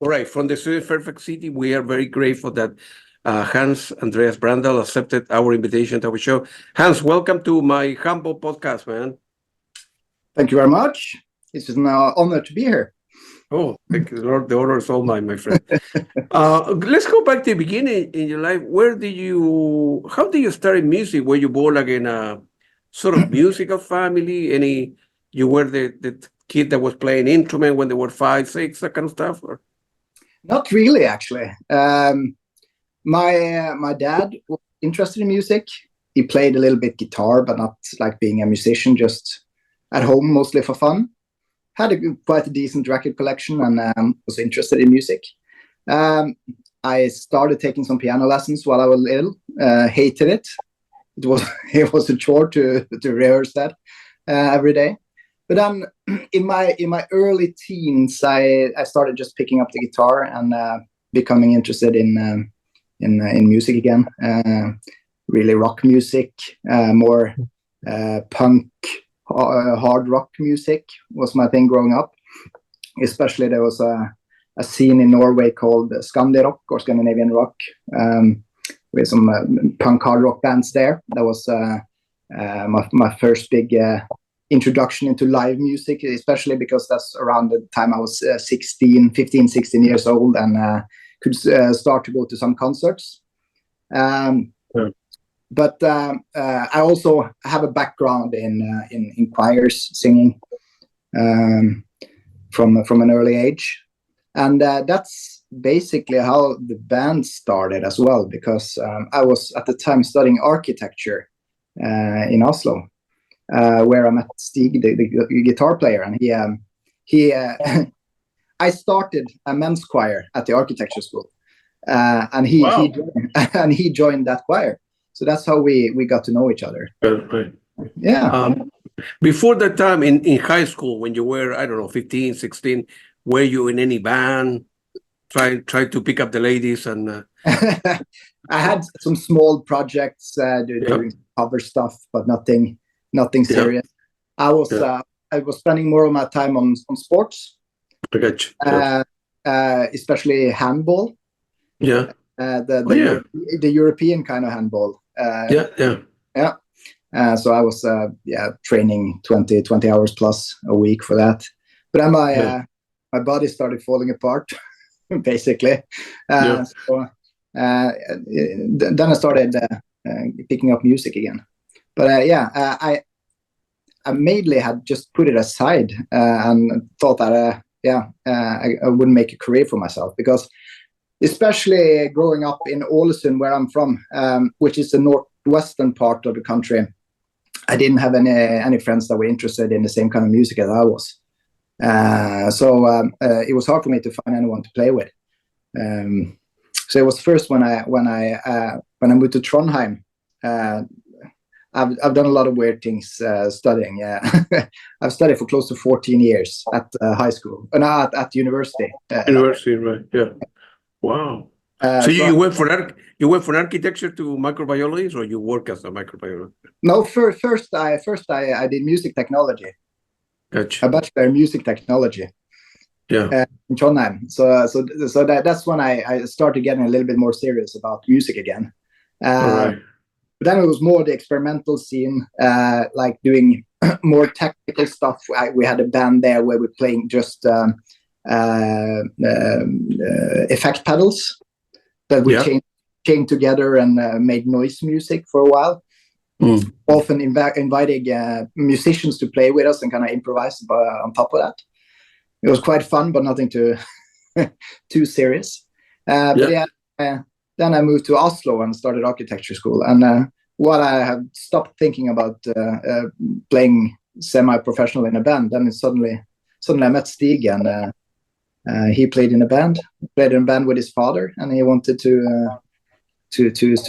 All right, from the Sweden Fairfax City, we are very grateful that Hans Andreas Brandal accepted our invitation to our show. Hans, welcome to my humble podcast, man. Thank you very much. It's an honor to be here. Oh, thank you, Lord. The honor is all mine, my friend. Let's go back to the beginning in your life. How did you start in music? Were you born like in a sort of musical family? You were the kid that was playing instrument when they were 5, 6, that kind of stuff? Or? Not really, actually. My dad was interested in music. He played a little bit guitar, but not like being a musician, just at home, mostly for fun. Had quite a decent record collection and was interested in music. I started taking some piano lessons while I was little. Hated it. It was a chore to rehearse that every day. But then in my early teens, I started just picking up the guitar and becoming interested in music again. Really rock music, more punk, hard rock music was my thing growing up. Especially there was a scene in Norway called Scandi rock or Scandinavian rock, with some punk hard rock bands there. That was my first big introduction into live music, especially because that's around the time I was 15, 16 years old and could start to go to some concerts. But I also have a background in choirs, singing from an early age. And that's basically how the band started as well, because I was at the time studying architecture in Oslo, where I met Stig, the guitar player, and he I started a men's choir at the architecture school, and he joined that choir. So that's how we got to know each other. Right. Yeah. Before that time in high school, when you were, I don't know, 15, 16, were you in any band? Try to pick up the ladies and. I had some small projects doing cover stuff, but nothing serious. I was spending more of my time on sports. I got you. Especially handball. Yeah. The European kind of handball. Yeah. So I was training 20 hours plus a week for that. But then my body started falling apart, basically. So then I started picking up music again. But I mainly had just put it aside and thought that I wouldn't make a career for myself, because especially growing up in Ålesund, where I'm from, which is the northwestern part of the country, I didn't have any friends that were interested in the same kind of music as I was. So it was hard for me to find anyone to play with. So it was first when I moved to Trondheim. I've done a lot of weird things studying. Yeah, I've studied for close to 14 years at high school, at university. University, right? Yeah. Wow. So you went from architecture to microbiologist, or you work as a microbiologist? No, first I did music technology. Gotcha. A bachelor in music technology. Yeah. In Trondheim. So that's when I started getting a little bit more serious about music again. All right. But then it was more the experimental scene, like doing more technical stuff. We had a band there where we were playing just effect pedals that we chained together and made noise music for a while. Often inviting musicians to play with us and kind of improvise on top of that. It was quite fun, but nothing too serious. Then I moved to Oslo and started architecture school. And while I have stopped thinking about playing semi-professional in a band, then suddenly I met Stig, and he played in a band with his father, and he wanted to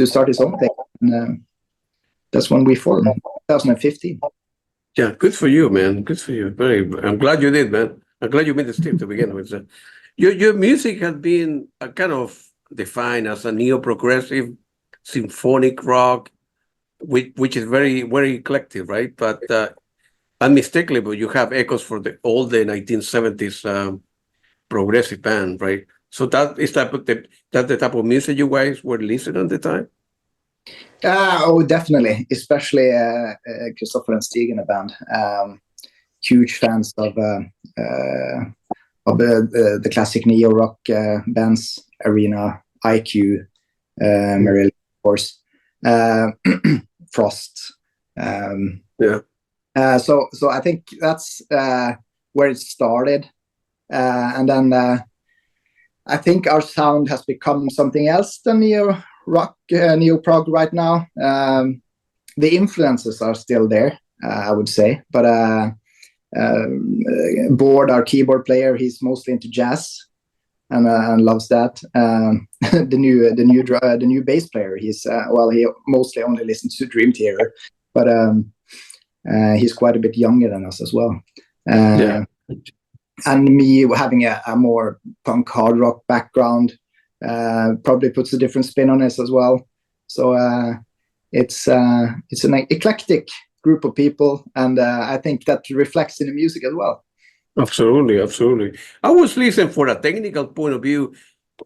start his own thing. And that's when we formed, 2015. Yeah, good for you, man. Good for you. I'm glad you did, man. I'm glad you made the step to begin with. Your music has been kind of defined as a neo-progressive symphonic rock, which is very, very eclectic, right? But unmistakably, you have echoes for all the 1970s progressive band, right? So that is the type of music you guys were listening at the time? Oh, definitely, especially Kristoffer and Stig in the band. Huge fans of the classic neo rock bands, Arena, IQ, Marillion, of course, Frost. So I think that's where it started, and then I think our sound has become something else than neo rock, neo prog right now. The influences are still there, I would say, but Bård, our keyboard player, he's mostly into jazz and loves that. The new bass player, he's he mostly only listens to Dream Theater, but he's quite a bit younger than us as well. And me having a more punk hard rock background probably puts a different spin on this as well. So it's an eclectic group of people, and I think that reflects in the music as well. Absolutely. I was listening for a technical point of view.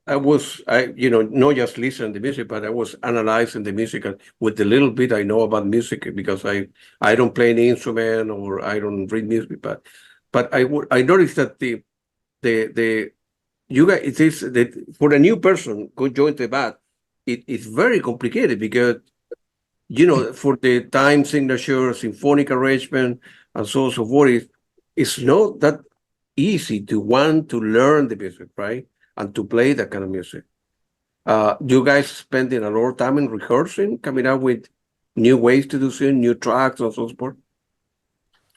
I not just listening to the music, but I was analyzing the music with the little bit I know about music, because I don't play any instrument or I don't read music, but I noticed that you guys, it is that for a new person who joined the band, it's very complicated, because for the time signature, symphonic arrangement, and so on and so forth, it's not that easy to want to learn the music, right? And to play that kind of music. You guys spending a lot of time in rehearsing, coming up with new ways to do things, new tracks, and so forth?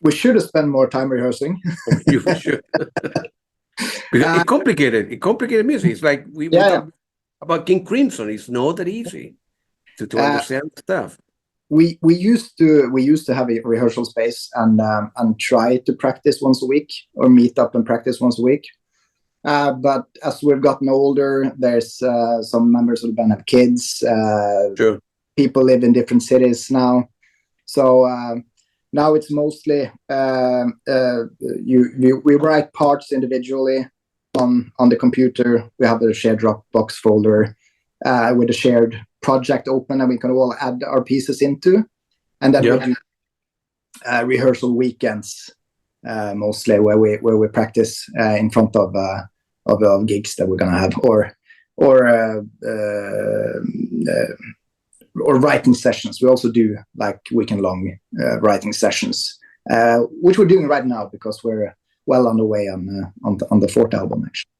We should have spent more time rehearsing. You should. Because it's complicated music. It's like we talk about King Crimson. It's not that easy to understand stuff. We used to have a rehearsal space and try to practice once a week, or meet up and practice once a week. But as we've gotten older, there's some members of the band have kids. Sure. People live in different cities now, so now it's mostly we write parts individually on the computer. We have a shared Dropbox folder with a shared project open, and we can all add our pieces into, and then we do rehearsal weekends mostly, where we practice in front of gigs that we're gonna have, or writing sessions. We also do like weekend-long writing sessions, which we're doing right now because we're well on the way on the fourth album, actually.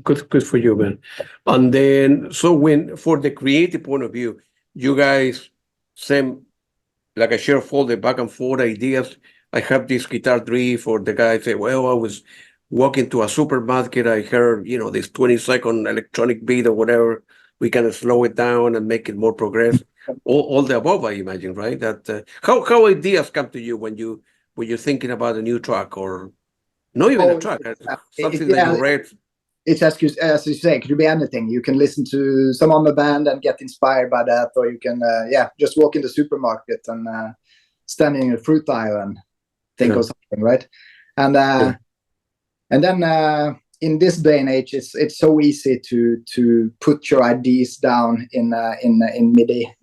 Good for you, man. And then, so for the creative point of view, you guys send like a share folder back and forth ideas. I have this guitar riff, or the guy say, well, I was walking to a supermarket, I heard, this 20-second electronic beat or whatever. We can slow it down and make it more progressive. All the above, I imagine, right? That how ideas come to you when you're thinking about a new track, or not even a track, something that you read. It's as you say, it could be anything. You can listen to some on the band and get inspired by that, or you can just walk in the supermarket and stand in a fruit aisle and think of something, right? And then in this day and age, it's so easy to put your ideas down in MIDI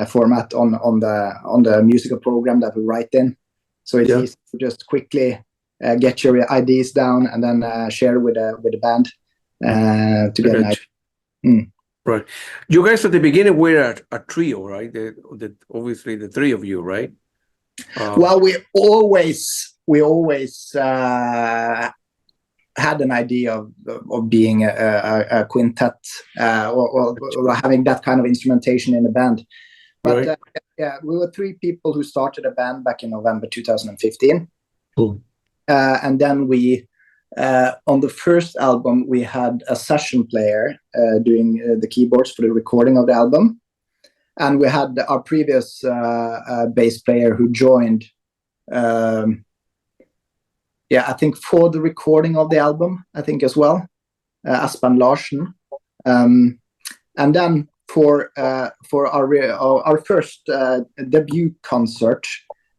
format on the musical program that we write in. So it's easy to just quickly get your ideas down and then share with the band to get an idea. Right. You guys at the beginning were a trio, right? Obviously the three of you, right? Well, we always had an idea of being a quintet or having that kind of instrumentation in the band. But we were three people who started a band back in November 2015. Cool. And then we, on the first album, we had a session player doing the keyboards for the recording of the album. And we had our previous bass player who joined, I think for the recording of the album, I think as well, Espen LARSEN. And then for our first debut concert,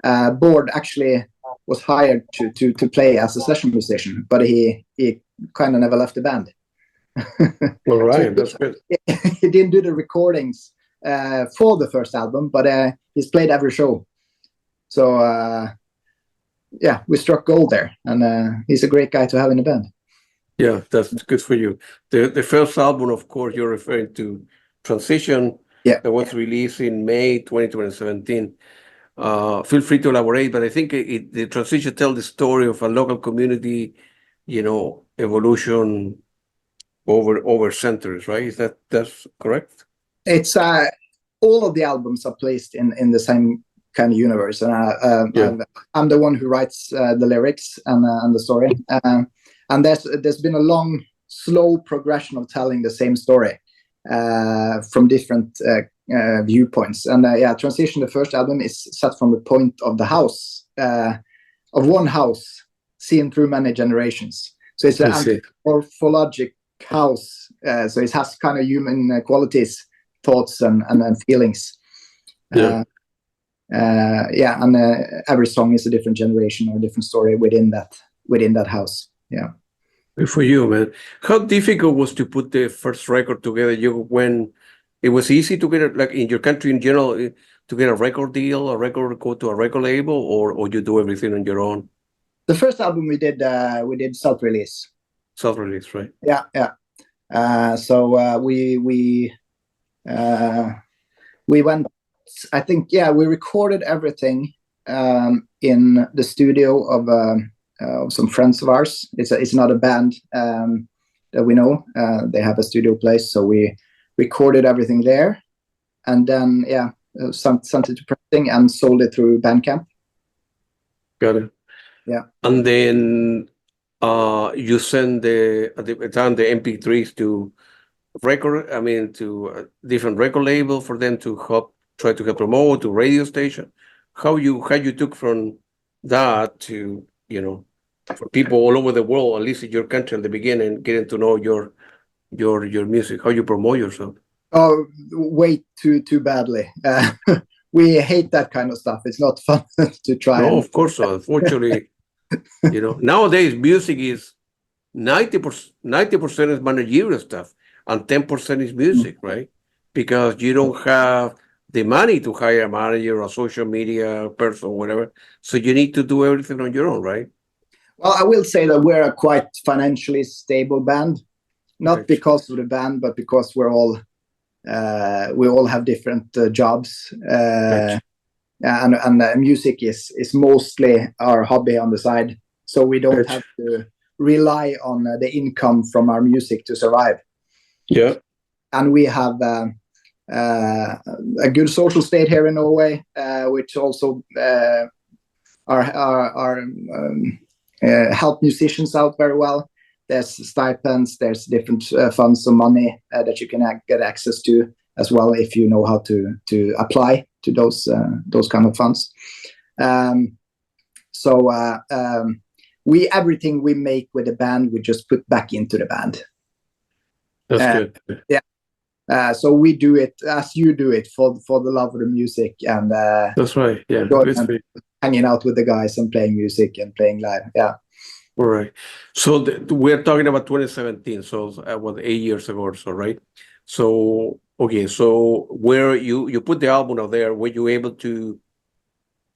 Bård actually was hired to play as a session musician, but he kind of never left the band. All right, So that's good. he didn't do the recordings for the first album, but he's played every show. So yeah, we struck gold there, and he's a great guy to have in the band. Yeah, that's good for you. The first album, of course, you're referring to Transition. Yeah. That was released in May 2017. Feel free to elaborate, but I think the Transition tells the story of a local community, evolution over centuries, right? That's correct? It's all of the albums are placed in the same kind of universe, and I'm the one who writes the lyrics and the story. And there's been a long, slow progression of telling the same story from different viewpoints. And Transition, the first album, is set from the point of the house, of one house, seen through many generations. So it's an anthropologic house. So it has kind of human qualities, thoughts, and feelings. And every song is a different generation or a different story within that house. Yeah. Good for you, man. How difficult was to put the first record together? When it was easy to get like in your country in general to get a record deal, go to a record label, or you do everything on your own? The first album we did Selfrelease. Selfrelease, right? Yeah. So we went. I think we recorded everything in the studio of some friends of ours. It's not a band that we know. They have a studio place, so we recorded everything there, and then sent it to printing and sold it through Bandcamp. Got it. Yeah. And then you send the MP3s to different record label for them to try to help promote to radio station. How you took from that to for people all over the world, at least in your country at the beginning, getting to know your music, how you promote yourself? Oh, way too badly. We hate that kind of stuff. It's not fun to try. No, of course not. Unfortunately, nowadays music is 90% is managerial stuff and 10% is music, right? Because you don't have the money to hire a manager or a social media person or whatever. So you need to do everything on your own, right? Well, I will say that we're a quite financially stable band, not because of the band, but because we all have different jobs, and music is mostly our hobby on the side. So we don't have to rely on the income from our music to survive. Yeah, and we have a good social state here in Norway, which also help musicians out very well. There's stipends, there's different funds of money that you can get access to as well if you know how to apply to those kind of funds. Everything we make with the band, we just put back into the band. That's good. Yeah. So we do it as you do it for the love of the music, and that's right. Yeah, hanging out with the guys and playing music and playing live. Yeah. All right. So we're talking about 2017. So 8 years ago or so, right? So okay. So where you put the album out there, were you able to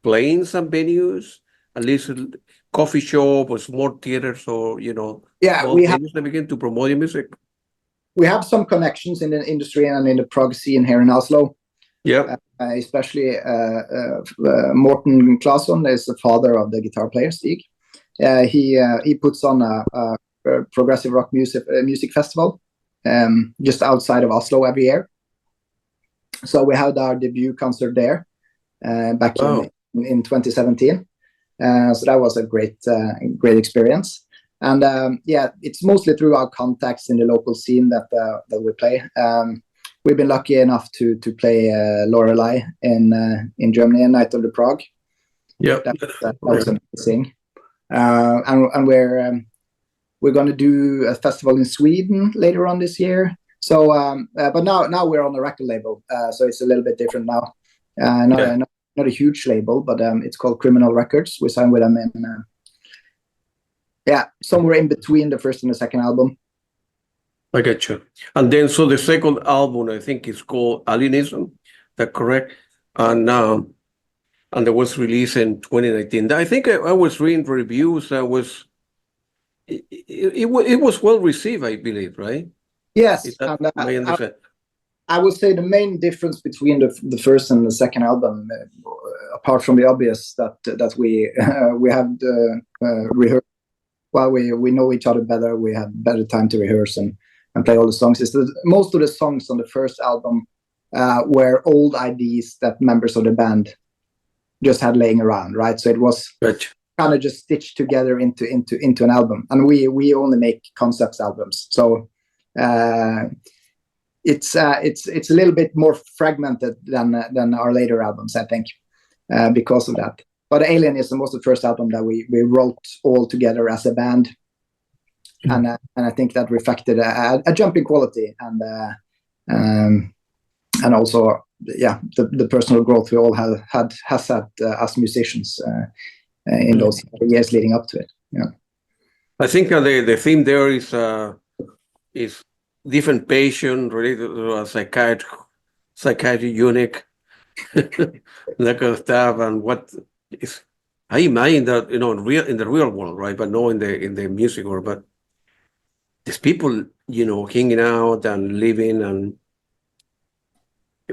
play in some venues, at least coffee shop or small theaters, or we have to begin to promote your music? We have some connections in the industry and in the prog scene here in Oslo. Yeah. Especially Morten CLASON is the father of the guitar player Stig. He puts on a progressive rock music festival just outside of Oslo every year. So we had our debut concert there back in 2017. So that was a great experience. And it's mostly through our contacts in the local scene that we play. We've been lucky enough to play Lorelei in Germany, and Night of the Prague. Yeah, that was amazing. And we're going to do a festival in Sweden later on this year. So, but now we're on a record label, so it's a little bit different now. Not a huge label, but it's called Criminal Records. We signed with them Yeah, somewhere in between the first and the second album. I get you. And then, so the second album, I think, is called Alienism. Is that correct? And it was released in 2019. I think I was reading reviews. It was well received, I believe, right? Yes, Is that and my understanding? I would say the main difference between the first and the second album, apart from the obvious that we we have rehearsed while we know each other better, we have better time to rehearse and play all the songs. Is that most of the songs on the first album were old ideas that members of the band just had laying around, right? So it was kind of just stitched together into an album, and we only make concepts albums, so it's a little bit more fragmented than our later albums, I think, because of that. But Alienism was the first album that we wrote all together as a band, and I think that reflected a jump in quality and also the personal growth we all has had as musicians in those years leading up to it. Yeah, I think the theme there is different patient related to a psychiatry unit, that kind of stuff, and what is. I imagine that in the real world, right? But not in the music world. But these people, hanging out and living and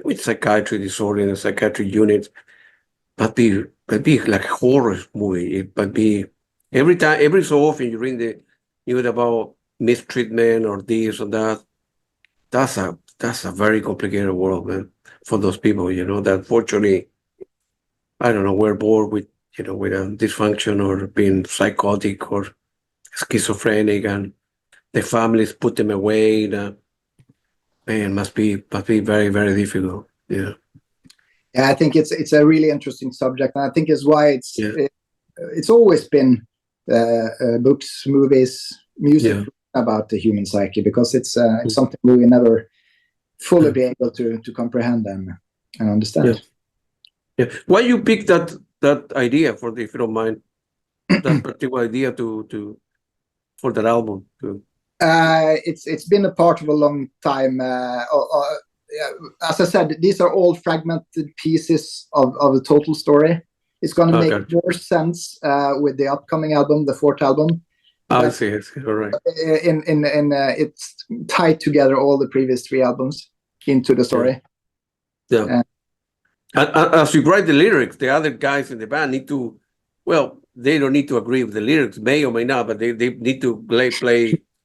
with psychiatry disorder and psychiatry unit, but be like a horror movie. It might be every so often you read the news about mistreatment or this or that. That's a very complicated world, man, for those people. That unfortunately, I don't know, we're born with with a dysfunction or being psychotic or schizophrenic, and the families put them away. Man, must be very, very difficult. Yeah. Yeah, I think it's a really interesting subject, and I think is why it's always been books, movies, music about the human psyche, because it's something we will never fully be able to comprehend and understand. Yeah. Why you picked that idea if you don't mind, that particular idea for that album? It's been a part of a long time. As I said, these are all fragmented pieces of the total story. It's going to make more sense with the upcoming album, the fourth album. I see. All right. It's tied together all the previous three albums into the story. Yeah. As you write the lyrics, the other guys in the band need to, they don't need to agree with the lyrics, may or may not, but they need to play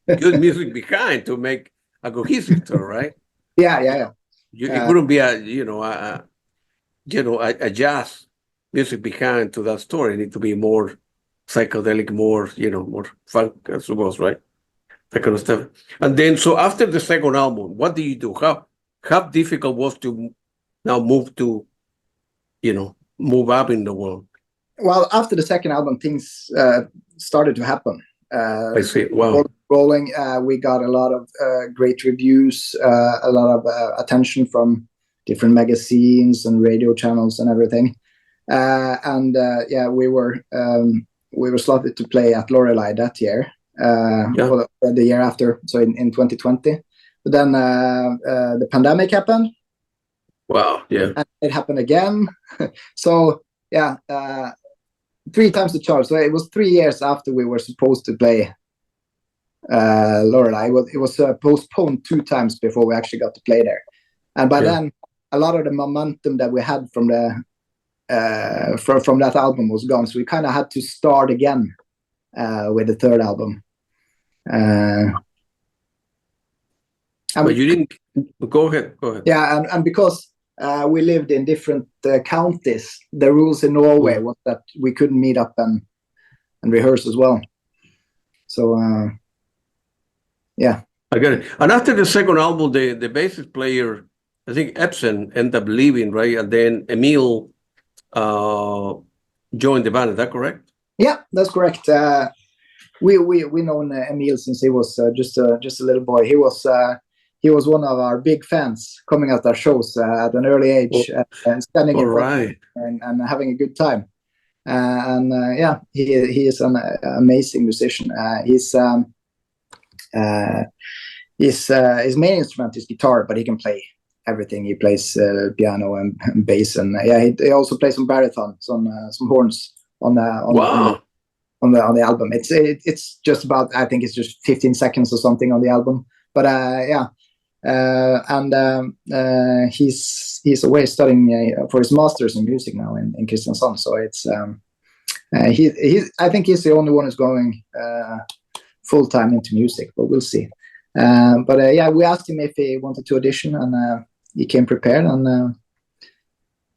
good music behind to make a cohesive story, right? Yeah. It wouldn't be a jazz music behind to that story. It need to be more psychedelic, more funk, I suppose, right? That kind of stuff. And then, so after the second album, what do you do? How difficult was to now move up in the world? Well, after the second album, things started to happen. I see. Wow. Rolling, we got a lot of great reviews, a lot of attention from different magazines and radio channels and everything. We were slotted to play at Lorelei that year, or the year after, so in 2020. But then the pandemic happened. Wow. Yeah. And it happened again. So 3 times the charge. So it was 3 years after we were supposed to play Lorelei. It was postponed 2 times before we actually got to play there. And by then, a lot of the momentum that we had from the from that album was gone. So we kind of had to start again with the third album. But you didn't. Go ahead. Yeah, and because we lived in different counties, the rules in Norway was that we couldn't meet up and rehearse as well. So, I get it. And after the second album, the bassist player, I think Espen, ended up leaving, right? And then Emil joined the band. Is that correct? Yeah, that's correct. We known Emil since he was just a little boy. He was one of our big fans, coming at our shows at an early age and standing in front and having a good time. Yeah, he is an amazing musician. His main instrument is guitar, but he can play everything. He plays piano and bass, and yeah, he also plays some baritone, some horns on Wow. the album. It's just about, I think it's just 15 seconds or something on the album. But yeah, he's away studying for his masters in music now in Kristiansand. So it's I think he's the only one who's going full time into music, but we'll see. But yeah, we asked him if he wanted to audition, and he came prepared, and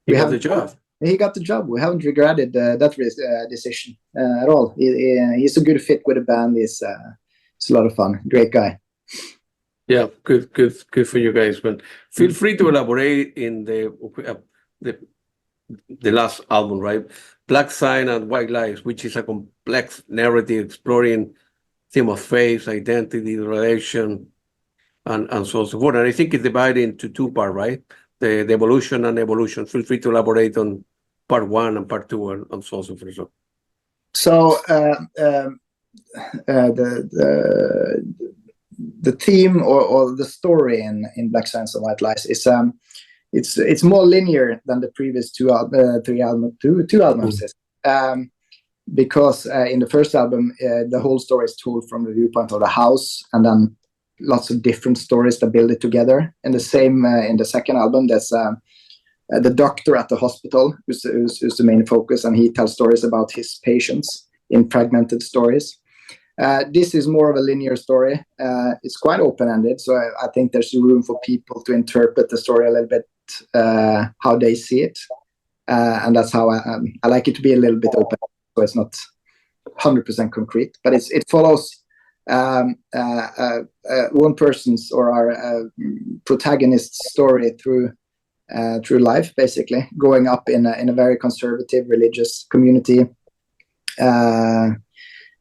He got the job. He got the job. We haven't regretted that decision at all. He's a good fit with the band. It's a lot of fun. Great guy. Yeah, good for you guys. But feel free to elaborate in the last album, right? Black Sign and White Lies, which is a complex narrative exploring theme of faith, identity, relation, and so on and so forth. And I think it's divided into two parts, right? The evolution and evolution. Feel free to elaborate on part one and part two, and so on and so forth. So the theme or the story in Black Signs and White Lies is it's more linear than the previous two albums. Because in the first album, the whole story is told from the viewpoint of the house, and then lots of different stories that build it together. And the same in the second album, there's the doctor at the hospital who's the main focus, and he tells stories about his patients in fragmented stories. This is more of a linear story. It's quite open-ended, so I think there's room for people to interpret the story a little bit how they see it. And that's how I like it to be a little bit open, so it's not 100% concrete, but it follows one person's or our protagonist's story through life, basically, growing up in a very conservative religious community,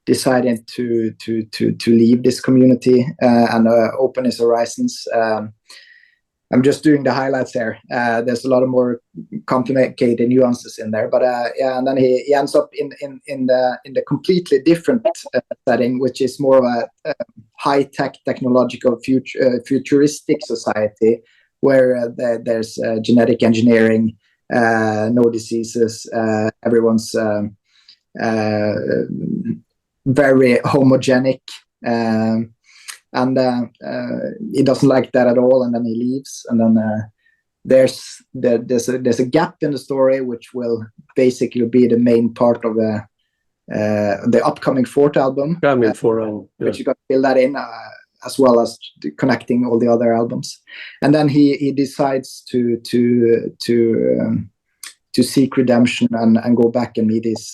deciding to leave this community and open his horizons. I'm just doing the highlights there. There's a lot of more complicated nuances in there, but yeah, and then he ends up in the completely different setting, which is more of a high-tech technological futuristic society where there's genetic engineering, no diseases, everyone's very homogenic, and he doesn't like that at all, and then he leaves, and then there's a gap in the story which will basically be the main part of the upcoming fourth album, which you got to fill that in, as well as connecting all the other albums. And then he decides to seek redemption and go back and meet his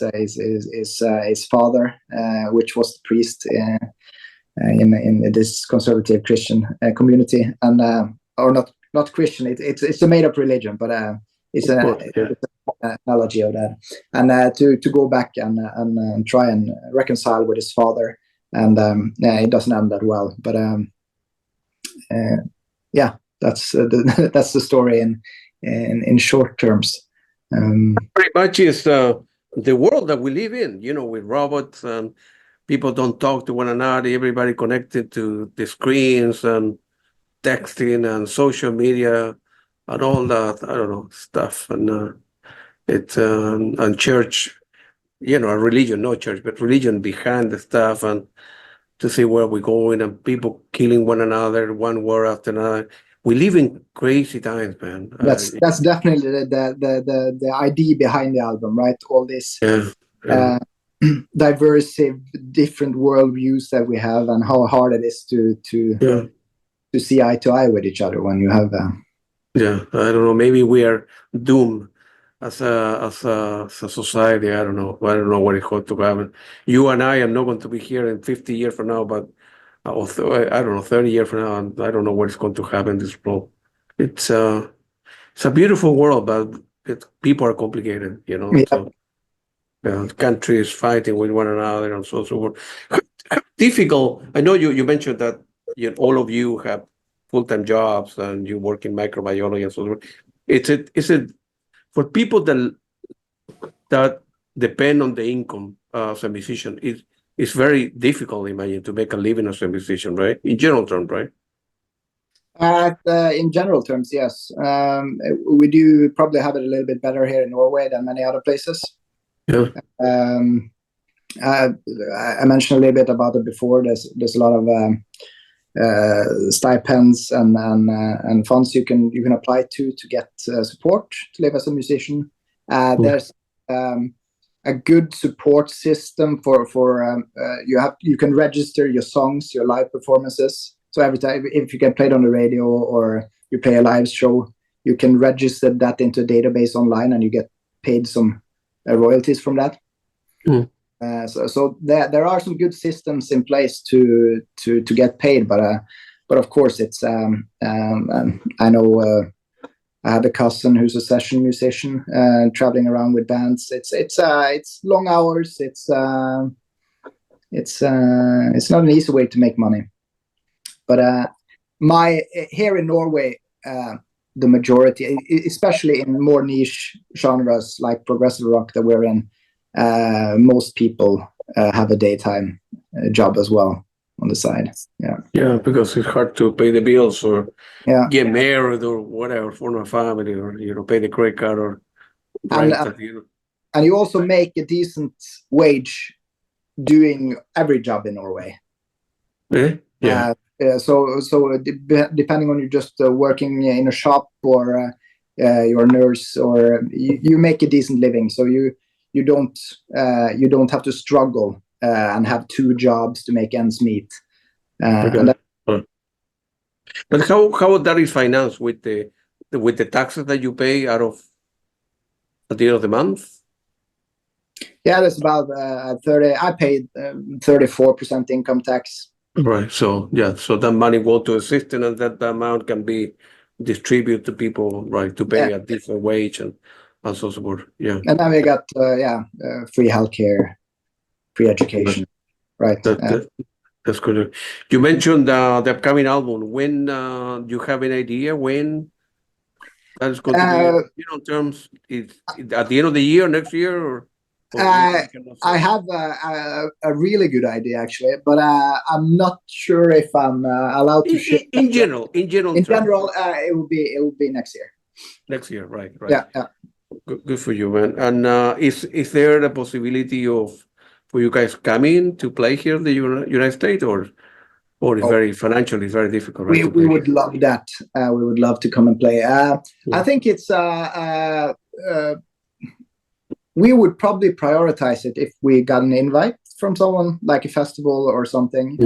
father, which was the priest in this conservative Christian community, and or not Christian. It's a made up religion, but it's an analogy of that. And to go back and try and reconcile with his father, and it doesn't end that well. But yeah, that's the story in short terms. Pretty much is the world that we live in, with robots, and people don't talk to one another. Everybody connected to the screens and texting and social media and all that, I don't know, stuff. And it's and church, a religion, no church, but religion behind the stuff, and to see where we're going, and people killing one another, one war after another. We live in crazy times, man. That's definitely the idea behind the album, right? All this diverse, different worldviews that we have, and how hard it is to see eye to eye with each other when you have. Yeah, I don't know. Maybe we are doomed as a society. I don't know what is going to happen. You and I am not going to be here in 50 years from now, but I don't know, 30 years from now, and I don't know what is going to happen in this world. It's a beautiful world, but people are complicated, So countries fighting with one another and so forth. Difficult. I know you mentioned that all of you have full-time jobs and you work in microbiology and so forth. Is it for people that depend on the income as a musician. It's very difficult, imagine, to make a living as a musician, right? In general terms, right? In general terms, yes. We do probably have it a little bit better here in Norway than many other places. Yeah. I mentioned a little bit about it before. There's a lot of stipends and funds you can apply to get support to live as a musician. There's a good support system for you can register your songs, your live performances. So every time if you get played on the radio or you play a live show, you can register that into a database online and you get paid some royalties from that. So there are some good systems in place to get paid, but of course it's I know I had a cousin who's a session musician traveling around with bands. It's long hours. It's not an easy way to make money. But here in Norway, the majority, especially in more niche genres like progressive rock that we're in, most people have a daytime job as well on the side. Yeah, because it's hard to pay the bills or get married or whatever, form a family, or pay the credit card or rent. And you also make a decent wage doing every job in Norway. Yeah. So depending on you just working in a shop or you're a nurse or you make a decent living. So you don't have to struggle and have two jobs to make ends meet. But how that is financed with the taxes that you pay at the end of the month? Yeah, that's about 30. I paid 34% income tax. Right. So that money goes to a system, and that amount can be distributed to people, right, to pay a different wage and so forth. Yeah. And then we got free healthcare, free education. Right. That's good. You mentioned the upcoming album. When you have an idea when that is going to be, in terms, at the end of the year, next year, or I have a really good idea actually, but I'm not sure if I'm allowed to share. In general, it will be next year. Next year, right? Yeah. Good for you, man. And is there the possibility for you guys coming to play here in the United States, or it's very financially, it's very difficult, right? We would love that. We would love to come and play. I think it's we would probably prioritize it if we got an invite from someone like a festival or something.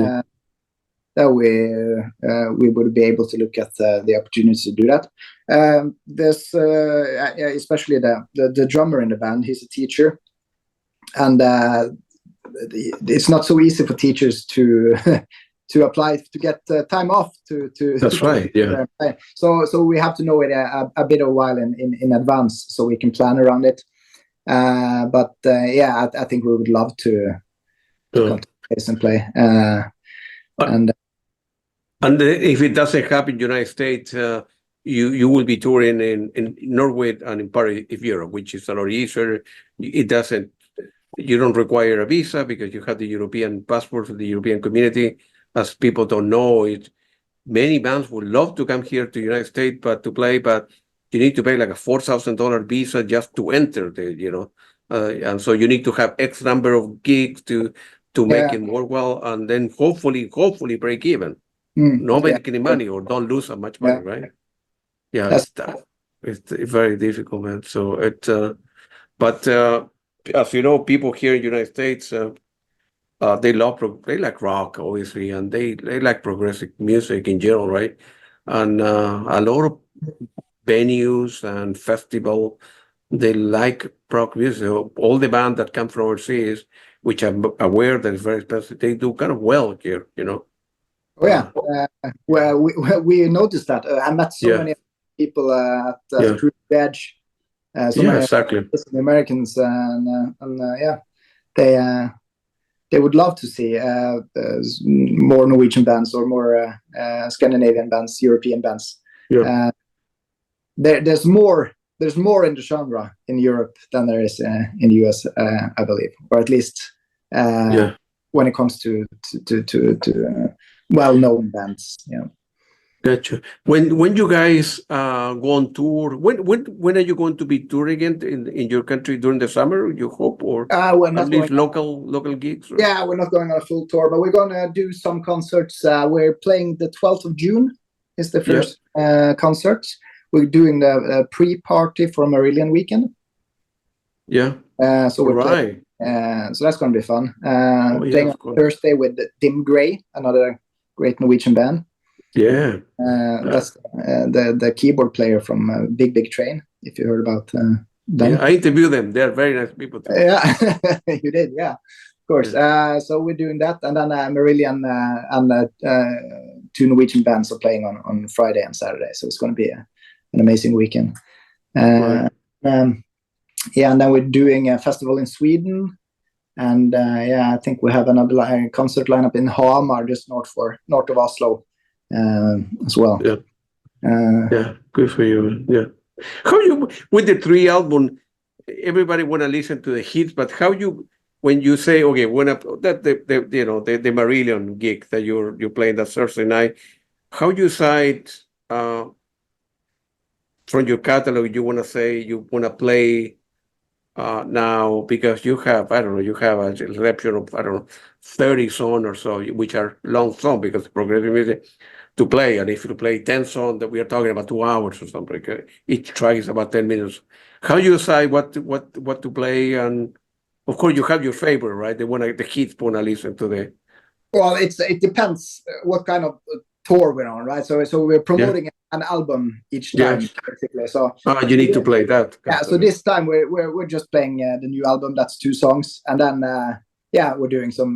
That we would be able to look at the opportunity to do that. There's especially the drummer in the band. He's a teacher, and it's not so easy for teachers to apply to get time off to. That's right. Yeah. So we have to know it a bit of a while in advance so we can plan around it. But I think we would love to come to place and play. And if it doesn't happen in the United States, you will be touring in Norway and in part of Europe, which is a lot easier. You don't require a visa because you have the European passport for the European community. As people don't know, many bands would love to come here to the United States to play, but you need to pay like a $4,000 visa just to enter there, and so you need to have X number of gigs to make it work well, and then hopefully break even. No making any money or don't lose so much money, right? Yeah, it's very difficult, man. So but as you know, people here in the United States, they like rock, obviously, and they like progressive music in general, right? And a lot of venues and festival, they like rock music. All the bands that come from overseas, which I'm aware that it's very expensive, they do kind of well here, Oh yeah, well, we noticed that. I met so many people at Cruise Edge. Exactly. Americans, and they would love to see more Norwegian bands or more Scandinavian bands, European bands. Yeah. There's more there's more in the genre in Europe than there is in the US, I believe, or at least when it comes to well-known bands. Yeah. Gotcha. When you guys go on tour, when are you going to be touring in your country during the summer? You hope, or we're not at least going local gigs? Or? Yeah, we're not going on a full tour, but we're going to do some concerts. We're playing the 12th of June is the first concert. We're doing the pre-party for Marillion weekend. Yeah. So we're playing, so that's going to be fun. Playing on Thursday with Dim Grey, another great Norwegian band. Yeah. That's the keyboard player from Big Big Train, if you heard about them. Yeah, I interviewed them. They're very nice people too. Yeah, you did, yeah. Of course. Yeah. So we're doing that, and then Marillion and two Norwegian bands are playing on Friday and Saturday. So it's going to be an amazing weekend. Right. Yeah, and then we're doing a festival in Sweden, and I think we have another concert lineup in Hamar, just north of Oslo, as well. Yeah. Yeah, good for you. Yeah. How you with the 3 album? Everybody want to listen to the hits, but how you when you say okay, when that the Marillion gig that you're playing that Thursday night, how you decide from your catalog you want to say you want to play now because you have you have a selection of 30 songs or so, which are long songs because progressive music to play, and if you play 10 songs that we are talking about 2 hours or something, each track is about 10 minutes. How you decide what to play? And of course you have your favorite, right? The kids want to listen to the. Well, it depends what kind of tour we're on, right? So we're promoting an album each time, basically. So you need to play that. Yeah. So this time we're just playing the new album. That's 2 songs, and then we're doing some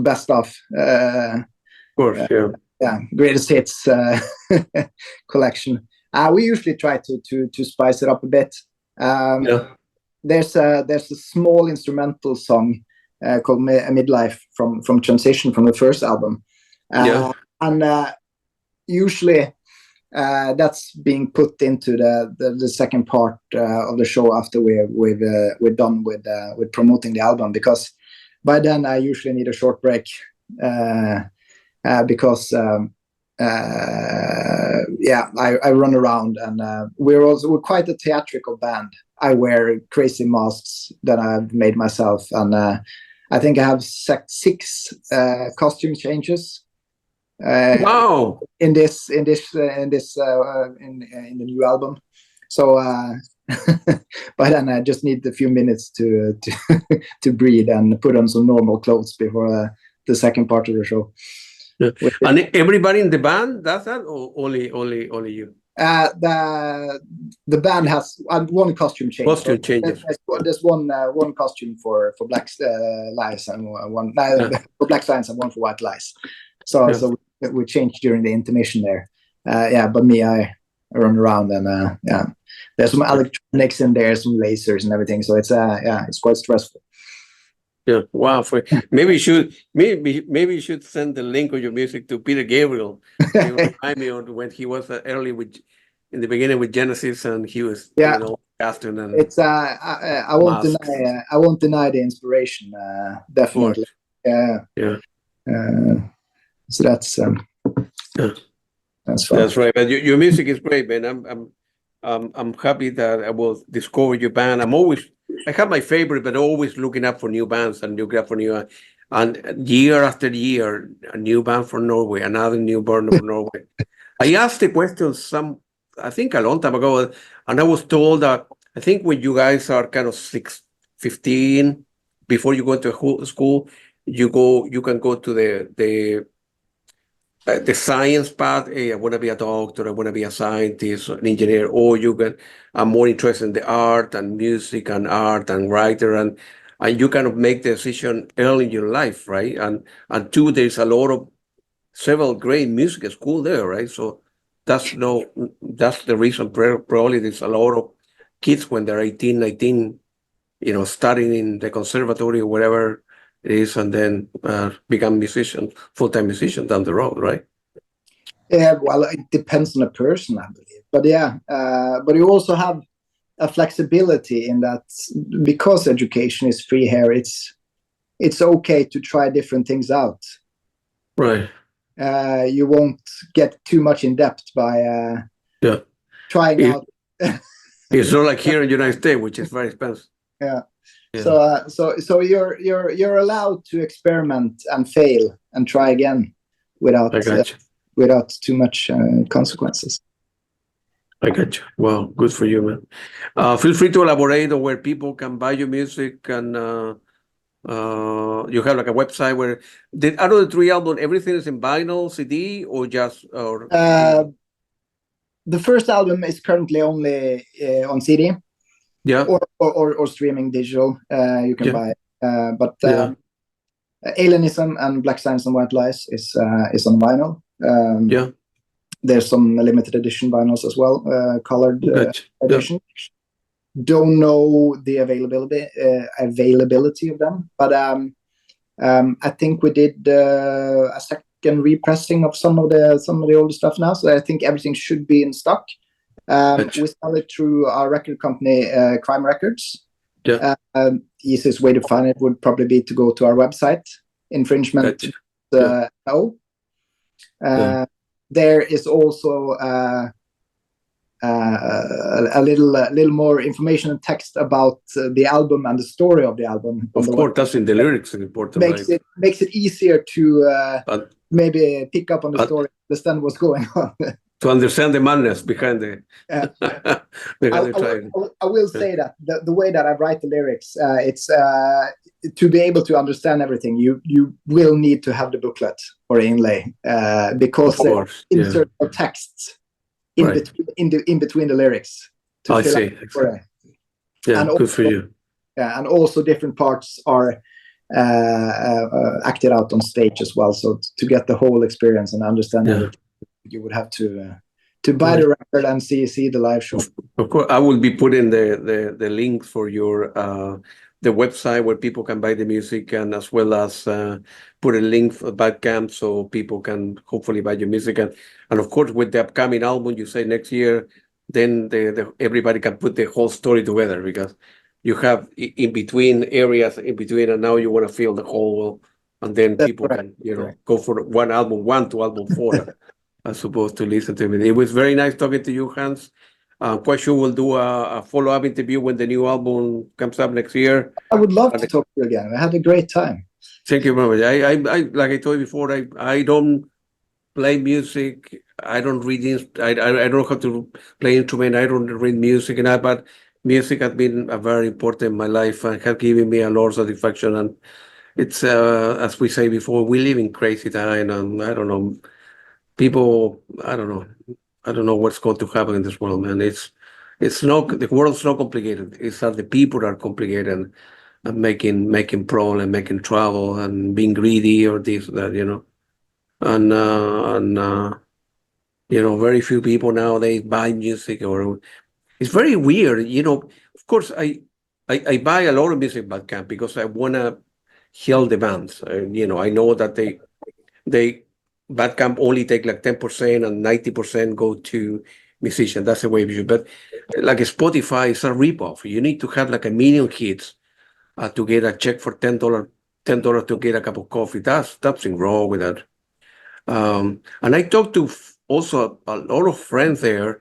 best stuff. Of course, greatest hits collection. We usually try to spice it up a bit. There's a small instrumental song called Midlife from Transition from the first album. And usually that's being put into the second part of the show after we're done with promoting the album, because by then I usually need a short break because I run around, and we're quite a theatrical band. I wear crazy masks that I've made myself, and I think I have 6 costume changes. Wow! In the new album. So by then I just need a few minutes to breathe and put on some normal clothes before the second part of the show. Yeah. And everybody in the band does that, or only you? The band has one costume change. Costume changes. There's one costume for Black Lies and one for Black Lies and one for White Lies. So we changed during the intermission there. But me, I run around, and there's some electronics in there, some lasers and everything. So it's quite stressful. Yeah, wow. Maybe you should send the link of your music to Peter Gabriel. He remind me of when he was in the beginning with Genesis, and he was casting and it's I won't deny the inspiration, definitely. So that's fun. That's right. But your music is great, man. I'm happy that I will discover your band. I have my favorite, but always looking up for new bands and and year after year, a new band from Norway, another new band from Norway. I asked the question I think a long time ago, and I was told that I think when you guys are kind of 15, before you go into school, you can go to the science path. Hey, I want to be a doctor, I want to be a scientist, an engineer, or I'm more interested in the art and music and art and writer, and you kind of make the decision early in your life, right? And 2, there's several great music school there, right? So that's the reason probably there's a lot of kids when they're 18, 19, studying in the conservatory or wherever it is, and then become full-time musician down the road, right? Yeah, well, it depends on the person, I believe. But but you also have a flexibility in that, because education is free here, it's okay to try different things out. Right. You won't get too much in depth by trying out. It's not like here in the United States, which is very expensive. Yeah. So you're allowed to experiment and fail and try again without too much consequences. I got you. Well, good for you, man. Feel free to elaborate on where people can buy your music, and you have like a website where out of the 3 albums, everything is in vinyl, CD, or just the first album is currently only on CD. Yeah. Or streaming digital. You can buy. But Alienism and Black Science and White Lies is on vinyl. There's some limited edition vinyls as well, colored edition. Don't know the availability of them, but I think we did a second repressing of some of the older stuff now, so I think everything should be in stock. We sell it through our record company, Crime Records. Easiest way to find it would probably be to go to our website, Infringement. There is also a little more information and text about the album and the story of the album. Of course, that's in the lyrics. Important. Makes it easier to maybe pick up on the story, understand what's going on. To understand the madness behind the. I will say that the way that I write the lyrics, it's to be able to understand everything. You will need to have the booklet or inlay because there insert texts in between the lyrics. I see. Exactly. Yeah, and good for you. Yeah, and also different parts are acted out on stage as well. So to get the whole experience and understand everything, you would have to buy the record and see the live show. Of course, I will be putting the link for your the website where people can buy the music, and as well as put a link for Bandcamp so people can hopefully buy your music. And of course, with the upcoming album, you say next year, then everybody can put the whole story together, because you have in between areas, and now you want to feel the whole, and then people can go for one album 1 to album 4. As opposed to listen to it. It was very nice talking to you, Hans. Quite sure we'll do a follow-up interview when the new album comes up next year. I would love to talk to you again. I had a great time. Thank you very much. I like I told you before, I don't play music. I don't read. I don't know how to play instrument. I don't read music and that, but music has been a very important in my life and has given me a lot of satisfaction. And it's as we say before, we live in crazy time, and I don't know. People, I don't know what's going to happen in this world, man. It's not, the world's not complicated. It's that the people are complicated and making problem, making trouble, and being greedy or this, that, and very few people nowadays buy music, or it's very weird. Of course, I buy a lot of music Bandcamp because I want to help the bands. I know that they Bandcamp only take like 10% and 90% go to musicians. That's the way we should. But like Spotify is a ripoff. You need to have like 1 million hits to get a check for $10 to get a cup of coffee. That's something wrong with that. And I talked to also a lot of friends out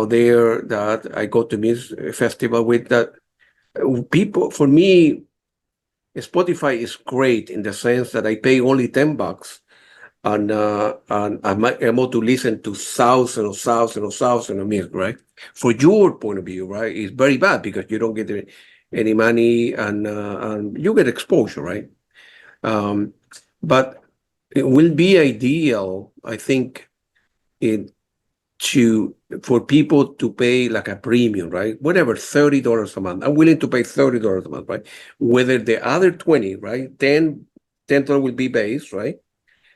there that I go to music festival with, that people, for me, Spotify is great in the sense that I pay only $10. And I'm able to listen to thousands of music, right? For your point of view, right, it's very bad because you don't get any money and you get exposure, right? But it will be ideal, I think, for people to pay like a premium, right? Whatever, $30 a month. I'm willing to pay $30 a month, right? Whether the other 20, right? $10 will be bass, right?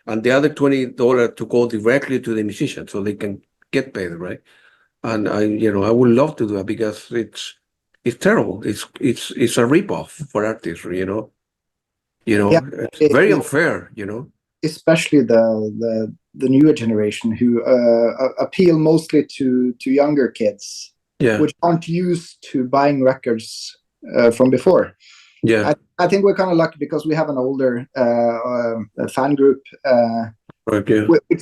And the other $20 to go directly to the musician so they can get paid, right? And I would love to do it because it's terrible. It's a ripoff for artists, It's very unfair, Especially the newer generation who appeal mostly to younger kids. which aren't used to buying records from before. Yeah. I think we're kind of lucky because we have an older fan group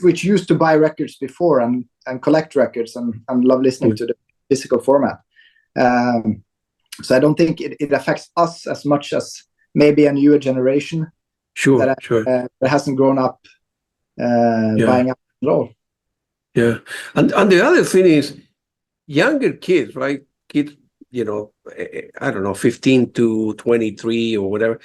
which used to buy records before and collect records and love listening to the physical format. So I don't think it affects us as much as maybe a newer generation that hasn't grown up buying up at all. Yeah, and the other thing is younger kids, right? Kids, you know, I don't know, 15 to 23 or whatever.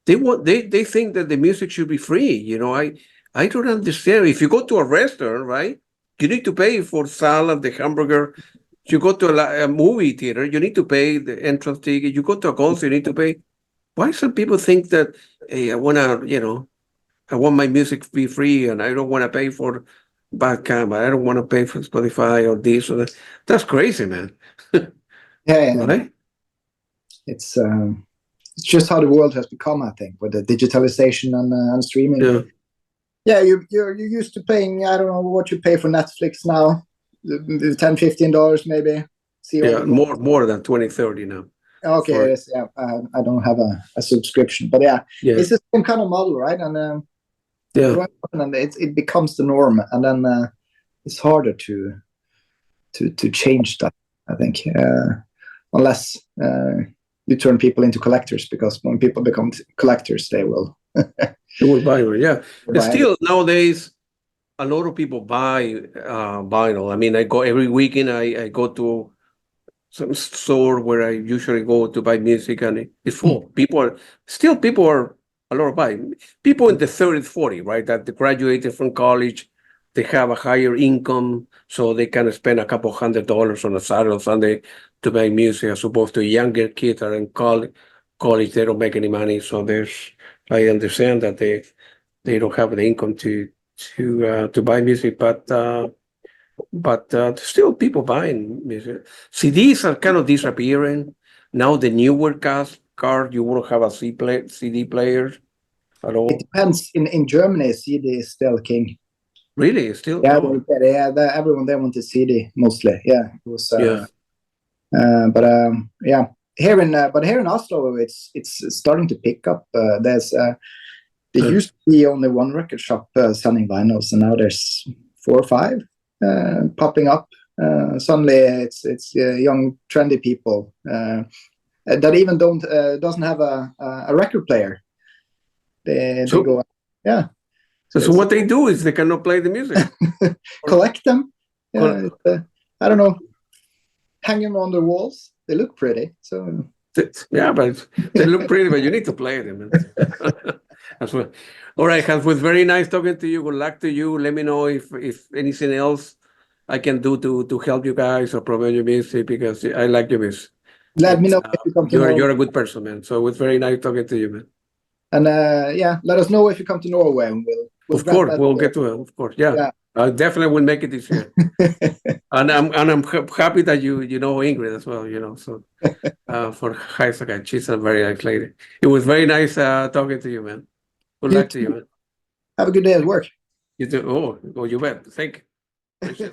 They think that the music should be free. You know, I don't understand. If you go to a restaurant, right, you need to pay for salad, the hamburger. You go to a movie theater, you need to pay the entrance ticket. You go to a concert, you need to pay. Why some people think that, hey, I want my music to be free and I don't want to pay for Bandcamp. I don't want to pay for Spotify or this or that. That's crazy, man. Right? It's just how the world has become, I think, with the digitalization and streaming. You used to paying, I don't know what you pay for Netflix now, $10-15 maybe. More than 20-30 now. Okay, I don't have a subscription, but it's the same kind of model, right? And and it becomes the norm, and then it's harder to change that, I think, unless you turn people into collectors, because when people become collectors, they will buy it. Still nowadays a lot of people buy vinyl. I mean, I go every weekend. I go to some store where I usually go to buy music, and it's full. People are a lot of buying. People in the 30s, 40, right? That they graduated from college, they have a higher income, so they can spend a couple $100 on a Saturday or Sunday to buy music, as opposed to younger kids that are in college, they don't make any money. So I understand that they don't have the income to buy music, but still people buying music. CDs are kind of disappearing. Now the newer card, you won't have a CD player at all. It depends. In Germany, CD is still king. Really? Still? Everyone there wanted CD mostly. Yeah, it was. Here in Oslo, it's starting to pick up. There used to be only one record shop selling vinyls, and now there's 4 or 5 popping up. Suddenly, it's young, trendy people that even doesn't have a record player. They go, So what they do is they cannot play the music. Collect them. I don't know. Hang them on the walls. They look pretty. So but they look pretty, but you need to play them. That's what. All right, Hans, it was very nice talking to you. Good luck to you. Let me know if anything else I can do to help you guys or promote your music, because I like your music. Let me know if you come to Norway. You're a good person, man. So it was very nice talking to you, man. And let us know if you come to Norway, and we'll of course we'll get to it. Of course, I definitely will make it this year. and I'm happy that you know Ingrid as well. You know, so for Heisaka, she's a very nice lady. It was very nice talking to you, man. Good luck to you, man. Have a good day at work. You too. Oh, you bet. Thank you.